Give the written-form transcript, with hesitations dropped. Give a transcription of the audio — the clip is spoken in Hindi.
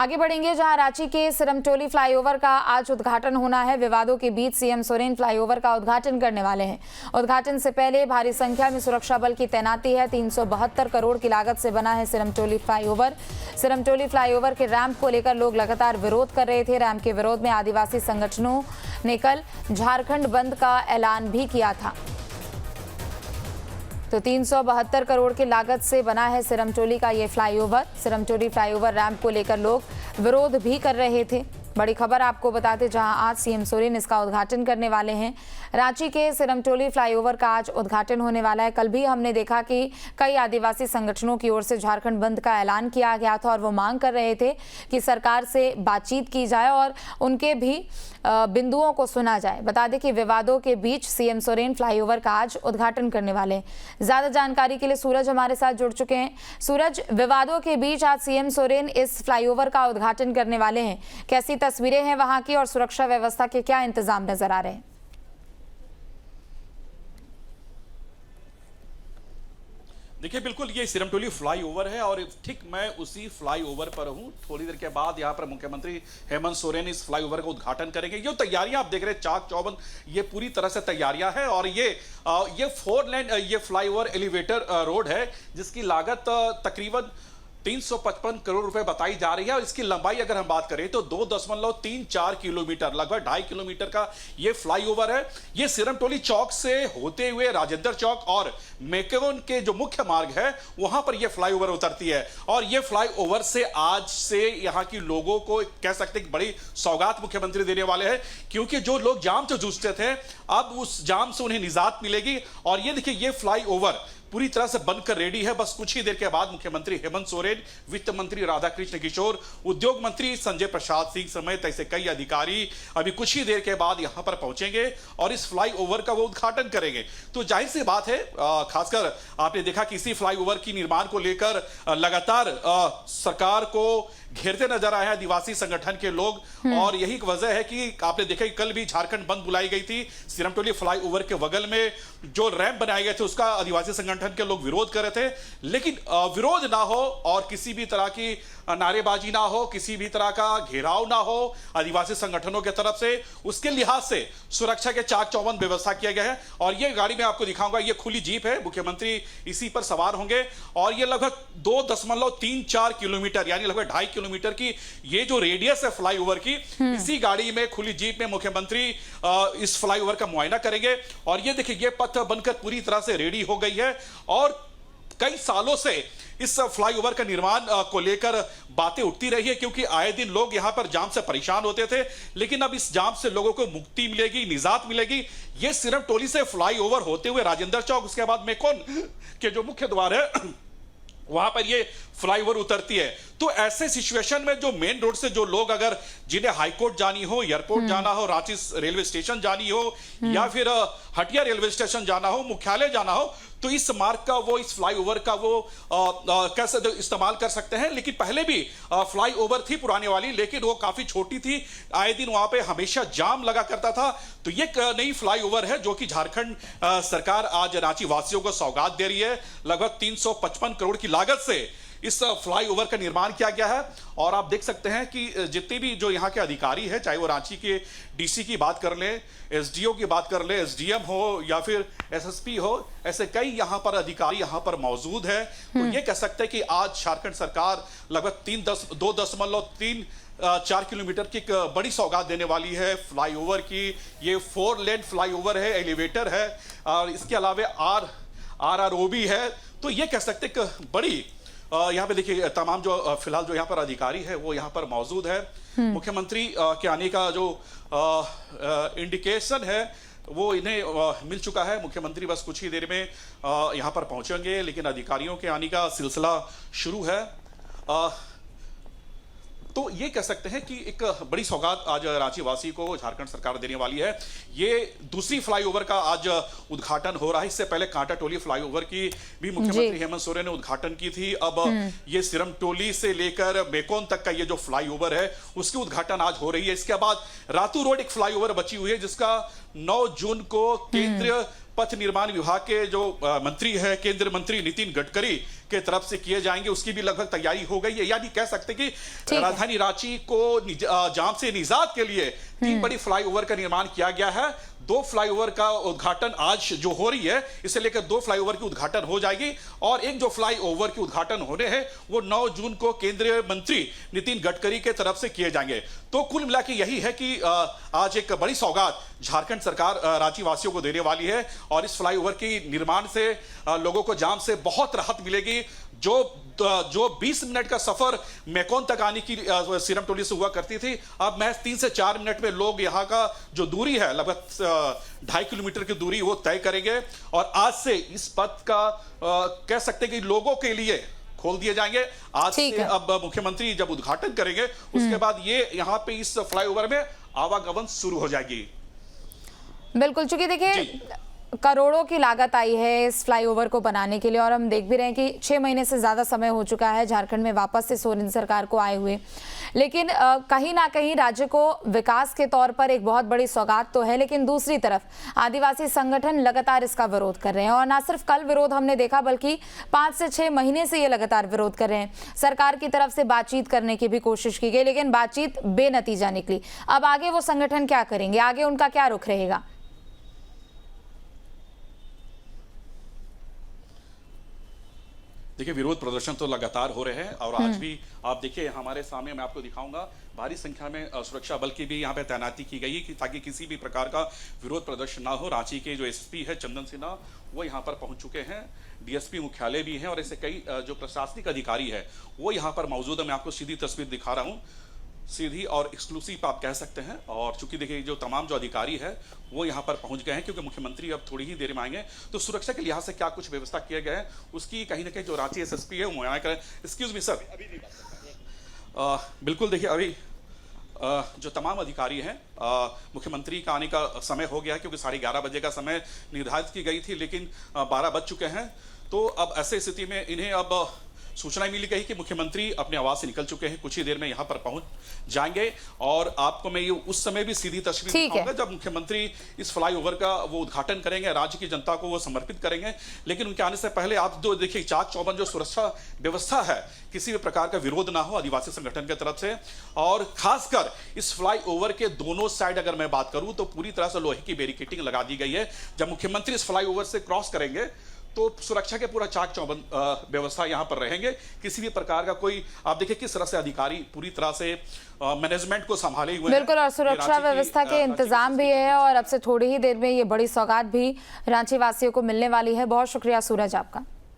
आगे बढ़ेंगे जहां रांची के सिरमटोली फ्लाईओवर का आज उद्घाटन होना है। विवादों के बीच सीएम सोरेन फ्लाईओवर का उद्घाटन करने वाले हैं। उद्घाटन से पहले भारी संख्या में सुरक्षा बल की तैनाती है। 372 करोड़ की लागत से बना है सिरमटोली फ्लाईओवर। सिरमटोली फ्लाईओवर के रैंप को लेकर लोग लगातार विरोध कर रहे थे। रैंप के विरोध में आदिवासी संगठनों ने कल झारखंड बंद का ऐलान भी किया था। तो 372 करोड़ की लागत से बना है सिरमटोली का ये फ्लाईओवर। सिरमटोली फ्लाईओवर रैंप को लेकर लोग विरोध भी कर रहे थे। बड़ी खबर आपको बताते जहां आज सीएम सोरेन इसका उद्घाटन करने वाले हैं। रांची के सिरमटोली फ्लाईओवर का आज उद्घाटन होने वाला है। कल भी हमने देखा कि कई आदिवासी संगठनों की ओर से झारखंड बंद का ऐलान किया गया था और वो मांग कर रहे थे कि सरकार से बातचीत की जाए और उनके भी बिंदुओं को सुना जाए। बता दें कि विवादों के बीच सीएम सोरेन फ्लाईओवर का आज उद्घाटन करने वाले हैं। ज्यादा जानकारी के लिए सूरज हमारे साथ जुड़ चुके हैं। सूरज, विवादों के बीच आज सीएम सोरेन इस फ्लाईओवर का उद्घाटन करने वाले हैं। कैसी तस्वीरें हैं वहां की और सुरक्षा व्यवस्था के क्या इंतजाम नजर आ रहे हैं? देखिए, बिल्कुल ये सिरमटोली फ्लाईओवर है और ठीक मैं उसी फ्लाईओवर पर हूं। थोड़ी देर के बाद यहां पर मुख्यमंत्री हेमंत सोरेन इस फ्लाईओवर का उद्घाटन करेंगे। ये तैयारियां आप देख रहे हैं, चाक चौबंद ये पूरी तरह से तैयारियां हैं और ये 4 लेन ये फ्लाईओवर एलिवेटर रोड है जिसकी लागत तकरीबन 355 करोड़ रुपए बताई जा रही है और इसकी लंबाई अगर हम बात करें तो 2.34 किलोमीटर, लगभग 2.5 किलोमीटर का ये फ्लाईओवर है। ये सिरमटोली चौक से होते हुए राजेंद्र चौक और मेकेवन के जो मुख्य मार्ग है वहां पर ये फ्लाईओवर उतरती है और ये फ्लाईओवर से आज से यहाँ की लोगों को कह सकते हैं कि बड़ी सौगात मुख्यमंत्री देने वाले हैं, क्योंकि जो लोग जाम से जूझते थे अब उस जाम से उन्हें निजात मिलेगी। और ये देखिए, ये फ्लाईओवर पूरी तरह से बनकर रेडी है। बस कुछ ही देर के बाद मुख्यमंत्री हेमंत सोरेन, वित्त मंत्री राधाकृष्ण किशोर, उद्योग मंत्री संजय प्रसाद सिंह समेत ऐसे कई अधिकारी अभी कुछ ही देर के बाद यहां पर पहुंचेंगे और इस फ्लाईओवर का वो उद्घाटन करेंगे। तो जाहिर सी बात है, खासकर आपने देखा कि इसी फ्लाईओवर की निर्माण को लेकर लगातार सरकार को घेरते नजर आए हैं आदिवासी संगठन के लोग और यही वजह है कि आपने देखा कि कल भी झारखंड बंद बुलाई गई थी। सिरमटोली फ्लाईओवर के बगल में जो रैंप बनाए गए थे उसका आदिवासी संगठन के लोग विरोध कर रहे थे, लेकिन विरोध ना हो और किसी भी तरह की नारेबाजी ना हो, किसी भी तरह का घेराव ना हो आदिवासी संगठनों के तरफ से, उसके लिहाज से सुरक्षा के चाक चौबंद व्यवस्था किया गया है। और ये गाड़ी में आपको दिखाऊंगा, ये खुली जीप है, मुख्यमंत्री इसी पर सवार होंगे और ये लगभग 2.34 किलोमीटर यानी लगभग 2.5 किलोमीटर की ये जो रेडियस है फ्लाईओवर की, इसी गाड़ी में खुली जीप में मुख्यमंत्री इस फ्लाईओवर का मुआयना करेंगे। और ये देखिए, ये पथ बनकर पूरी तरह से रेडी हो गई है और कई सालों से इस फ्लाईओवर का निर्माण को लेकर बातें उठती रही है, क्योंकि आए दिन लोग यहां पर जाम से परेशान होते थे, लेकिन अब इस जाम से लोगों को मुक्ति मिलेगी, निजात मिलेगी। ये सिरमटोली से फ्लाईओवर होते हुए राजेंद्र चौक, उसके बाद मेकोन के जो मुख्य द्वार है वहां पर ये फ्लाईओवर उतरती है। तो ऐसे सिचुएशन में जो मेन रोड से जो लोग अगर जिन्हें हाईकोर्ट जानी हो, एयरपोर्ट जाना हो, रांची रेलवे स्टेशन जानी हो या फिर हटिया रेलवे स्टेशन जाना हो, मुख्यालय जाना हो, तो इस मार्ग का वो, इस फ्लाईओवर का वो कैसे इस्तेमाल कर सकते हैं। लेकिन पहले भी फ्लाईओवर थी पुराने वाली, लेकिन वो काफी छोटी थी, आए दिन वहां पे हमेशा जाम लगा करता था। तो ये नई फ्लाईओवर है जो कि झारखंड सरकार आज रांची वासियों को सौगात दे रही है। लगभग 355 करोड़ की लागत से इस फ्लाईओवर का निर्माण किया गया है और आप देख सकते हैं कि जितने भी जो यहाँ के अधिकारी हैं, चाहे वो रांची के डीसी की बात कर लें, एसडीओ की बात कर लें, एसडीएम हो या फिर एसएसपी हो, ऐसे कई यहाँ पर अधिकारी यहाँ पर मौजूद है। तो ये कह सकते हैं कि आज झारखंड सरकार लगभग 2.34 किलोमीटर की एक बड़ी सौगात देने वाली है फ्लाईओवर की। ये 4 लेन फ्लाईओवर है, एलिवेटर है और इसके अलावा आरआरओबी है। तो ये कह सकते हैं कि बड़ी यहाँ पे देखिए, तमाम जो फिलहाल जो यहाँ पर अधिकारी है वो यहाँ पर मौजूद है। मुख्यमंत्री के आने का जो इंडिकेशन है वो इन्हें मिल चुका है। मुख्यमंत्री बस कुछ ही देर में यहाँ पर पहुंचेंगे, लेकिन अधिकारियों के आने का सिलसिला शुरू है। तो ये कह सकते हैं कि एक बड़ी सौगात आज रांची वासी को झारखंड सरकार देने वाली है। ये दूसरी फ्लाईओवर का आज उद्घाटन हो रहा है। इससे पहले कांटाटोली फ्लाईओवर की भी मुख्यमंत्री हेमंत सोरेन ने उद्घाटन की थी। अब ये सिरमटोली से लेकर मेकोन तक का ये जो फ्लाईओवर है उसकी उद्घाटन आज हो रही है। इसके बाद रातू रोड एक फ्लाईओवर बची हुई है जिसका 9 जून को केंद्रीय पथ निर्माण विभाग के जो मंत्री है केंद्रीय मंत्री नितिन गडकरी के तरफ से किए जाएंगे, उसकी भी लगभग तैयारी हो गई है। यानी कह सकते कि राजधानी रांची को जाम से निजात के लिए 3 बड़ी फ्लाईओवर का निर्माण किया गया है। 2 फ्लाईओवर का उद्घाटन आज जो हो रही है, इसे लेकर 2 फ्लाईओवर की उद्घाटन हो जाएगी और एक जो फ्लाईओवर की उद्घाटन होने हैं वो 9 जून को केंद्रीय मंत्री नितिन गडकरी के तरफ से किए जाएंगे। तो कुल मिला के यही है कि आज एक बड़ी सौगात झारखंड सरकार रांची वासियों को देने वाली है और इस फ्लाईओवर की निर्माण से लोगों को जाम से बहुत राहत मिलेगी। जो 20 मिनट का सफर मेकोन तक आने की सीरम टोली से हुआ करती थी, अब महज 3 से 4 मिनट में लोग यहाँ का जो दूरी है लगभग 2.5 किलोमीटर की दूरी वो तय करेंगे और आज से इस पथ का कह सकते हैं कि लोगों के लिए खोल दिए जाएंगे। आज से अब मुख्यमंत्री जब उद्घाटन करेंगे उसके बाद ये यहाँ पे इस फ्लाईओवर में आवागमन शुरू हो जाएगी। बिल्कुल, चूंकि देखिए करोड़ों की लागत आई है इस फ्लाईओवर को बनाने के लिए और हम देख भी रहे हैं कि 6 महीने से ज़्यादा समय हो चुका है झारखंड में वापस से सोरेन सरकार को आए हुए, लेकिन कहीं ना कहीं राज्य को विकास के तौर पर एक बहुत बड़ी सौगात तो है, लेकिन दूसरी तरफ आदिवासी संगठन लगातार इसका विरोध कर रहे हैं और ना सिर्फ कल विरोध हमने देखा बल्कि 5 से 6 महीने से ये लगातार विरोध कर रहे हैं। सरकार की तरफ से बातचीत करने की भी कोशिश की गई लेकिन बातचीत बेनतीजा निकली। अब आगे वो संगठन क्या करेंगे, आगे उनका क्या रुख रहेगा? देखिए विरोध प्रदर्शन तो लगातार हो रहे हैं और आज भी आप देखिए हमारे सामने मैं आपको दिखाऊंगा भारी संख्या में सुरक्षा बल की भी यहाँ पे तैनाती की गई है कि ताकि किसी भी प्रकार का विरोध प्रदर्शन ना हो। रांची के जो एसपी है चंदन सिन्हा वो यहाँ पर पहुंच चुके हैं, डीएसपी मुख्यालय भी है और ऐसे कई जो प्रशासनिक अधिकारी है वो यहाँ पर मौजूद है। मैं आपको सीधी तस्वीर दिखा रहा हूँ, सीधी और एक्सक्लूसिव आप कह सकते हैं। और चूंकि देखिए जो तमाम जो अधिकारी है वो यहाँ पर पहुँच गए हैं क्योंकि मुख्यमंत्री अब थोड़ी ही देर में आएंगे, तो सुरक्षा के लिहाज से क्या कुछ व्यवस्था किए गए हैं उसकी कहीं ना कहीं जो रांची एसएसपी है वो मुहैया करें। एक्सक्यूज मी सर, अभी नहीं बात करते। बिल्कुल देखिए अभी जो तमाम अधिकारी हैं मुख्यमंत्री का आने का समय हो गया है क्योंकि 11:30 बजे का समय निर्धारित की गई थी लेकिन 12 बज चुके हैं। तो अब ऐसे स्थिति में इन्हें अब सूचना मिली गई कि मुख्यमंत्री अपने आवास से निकल चुके हैं, कुछ ही देर में यहाँ पर पहुंच जाएंगे और आपको मैं ये उस समय भी सीधी तस्वीर दिखाऊंगा जब मुख्यमंत्री इस फ्लाईओवर का वो उद्घाटन करेंगे, राज्य की जनता को वो समर्पित करेंगे। लेकिन उनके आने से पहले आप जो देखिए चाक चौबंद जो सुरक्षा व्यवस्था है, किसी भी प्रकार का विरोध ना हो आदिवासी संगठन की तरफ से। और खासकर इस फ्लाईओवर के दोनों साइड अगर मैं बात करूं तो पूरी तरह से लोहे की बैरिकेडिंग लगा दी गई है। जब मुख्यमंत्री इस फ्लाईओवर से क्रॉस करेंगे तो सुरक्षा के पूरा चाक चौबंद व्यवस्था यहां पर रहेंगे। किसी भी प्रकार का कोई आप देखिए किस तरह से अधिकारी पूरी तरह से मैनेजमेंट को संभाले हुए बिल्कुल और सुरक्षा व्यवस्था के इंतजाम भी है और अब से थोड़ी ही देर में ये बड़ी सौगात भी रांची वासियों को मिलने वाली है। बहुत शुक्रिया सूरज आपका।